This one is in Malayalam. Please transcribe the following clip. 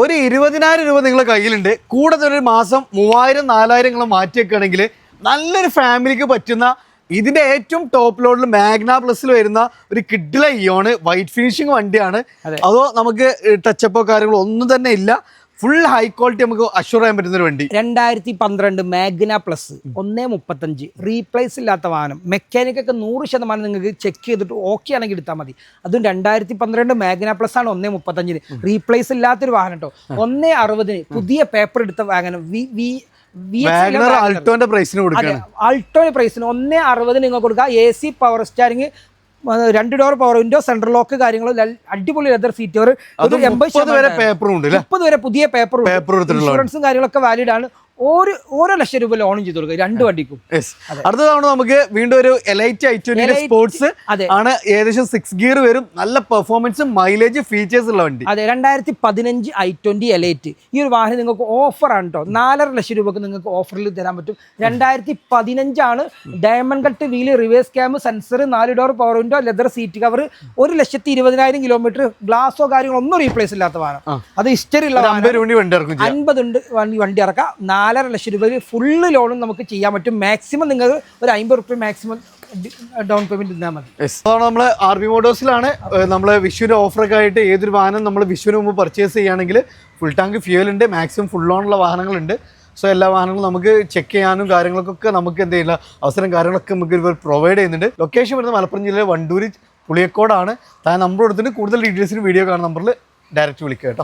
ഒരു 20,000 രൂപ നിങ്ങളുടെ കയ്യിലുണ്ട്, കൂടെ ഒരു മാസം 3,000-4,000 നിങ്ങൾ മാറ്റി വെക്കുകയാണെങ്കിൽ നല്ലൊരു ഫാമിലിക്ക് പറ്റുന്ന ഇതിന്റെ ഏറ്റവും ടോപ്പ് ലോഡിൽ മാഗ്ന പ്ലസിൽ വരുന്ന ഒരു കിഡില ഇയോണ് വൈറ്റ് ഫിനിഷിംഗ് വണ്ടിയാണ്. അതോ നമുക്ക് ടച്ചപ്പോ കാര്യങ്ങളോ ഒന്നും തന്നെ ഇല്ല, ഫുൾ ഹൈ ക്വാളിറ്റി നമുക്ക് അഷ്യൂർ ചെയ്യാൻ പറ്റുന്ന ഒരു വണ്ടി. 2012 മാഗ്ന പ്ലസ് 1.35 റീപ്ലേസ് ഇല്ലാത്ത വാഹനം. മെക്കാനിക്കൊക്കെ 100% നിങ്ങൾക്ക് ചെക്ക് ചെയ്തിട്ട് ഓക്കെ ആണെങ്കിൽ എടുത്താൽ മതി. അതും 2012 മാഗ്ന പ്ലസ് ആണ് 1.35 റീപ്ലേസ് ഇല്ലാത്തൊരു വാഹനം കേട്ടോ. 1.60 പുതിയ പേപ്പർ എടുത്ത വാഹനം ആൾട്ടോന്റെ പ്രൈസിന് കൊടുക്കുകയാണ്. ആൾട്ടോന്റെ പ്രൈസിന് 1.60 നിങ്ങൾക്ക് കൊടുക്കുക. AC power steering, 2 door power window, central lock കാര്യങ്ങളും, അടിപൊളി ലെതർ സീറ്റ്, 80 വരെ പേപ്പറും ഉണ്ട്, 30 വരെ പുതിയ പേപ്പർ, ഇൻഷുറൻസും കാര്യങ്ങളൊക്കെ വാലിഡ് ആണ്. ഓരോ ലക്ഷം രൂപ ലോണും ചെയ്ത് കൊടുക്കുക 2 വണ്ടിക്കും. അടുത്ത തവണ നമുക്ക് വീണ്ടും ഒരു എലൈറ്റ് i20 സ്പോർട്സ് ആണ്. ഏകദേശം 6 ഗിയർ വരും, നല്ല പെർഫോമൻസ്, മൈലേജ്, ഫീച്ചേഴ്സ് ഉള്ള വണ്ടി. അതെ, 2015 i20 എലൈറ്റ്. ഈ ഒരു വാഹനം നിങ്ങൾക്ക് ഓഫർ ആണ് കേട്ടോ. 4.5 ലക്ഷം രൂപക്ക് നിങ്ങൾക്ക് ഓഫറിൽ തരാൻ പറ്റും. 2015 ആണ്. Diamond cut wheel, reverse cam, sensor, 4 door power window, leather seat cover, 1,20,000 kilometre, ഗ്ലാസോ കാര്യങ്ങളോ ഒന്നും റീപ്ലേസ് ഇല്ലാത്ത വാഹനം. അത് ഹിസ്റ്ററി ഉള്ള 50 ഉണ്ട് വണ്ടി ഇറക്കാം. 4.5 ലക്ഷം രൂപ ഫുള്ള് ലോണും നമുക്ക് ചെയ്യാൻ പറ്റും. മാക്സിമം നിങ്ങൾ ഒരു 50 റുപ്യ മാക്സിമം ഡൗൺ പേയ്മെന്റ് തന്നാൽ മതി. നമ്മൾ RB മോട്ടോഴ്സിലാണ്. നമ്മൾ വിഷുവിന്റെ ഓഫറൊക്കെ ആയിട്ട് ഏതൊരു വാഹനം നമ്മൾ വിഷുവിന് മുമ്പ് പർച്ചേസ് ചെയ്യുകയാണെങ്കിൽ ഫുൾ ടാങ്ക് ഫ്യൂവൽ ഉണ്ട്, മാക്സിമം ഫുൾ ഓണുള്ള വാഹനങ്ങളുണ്ട്. സോ എല്ലാ വാഹനങ്ങളും നമുക്ക് ചെക്ക് ചെയ്യാനും കാര്യങ്ങൾക്കൊക്കെ നമുക്ക് എന്ത് ചെയ്യില്ല അവസരം കാര്യങ്ങളൊക്കെ നമുക്ക് ഇവർ പ്രൊവൈഡ് ചെയ്യുന്നുണ്ട്. ലൊക്കേഷൻ വരുന്നത് മലപ്പുറം ജില്ലയിലെ വണ്ടൂർ പുളിയക്കോടാണ്. താൻ നമ്പർ കൊടുത്തിട്ട് കൂടുതൽ ഡീറ്റെയിൽസിന് വീഡിയോ കാണുന്ന നമ്പറിൽ ഡയറക്റ്റ് വിളിക്കുക കേട്ടോ.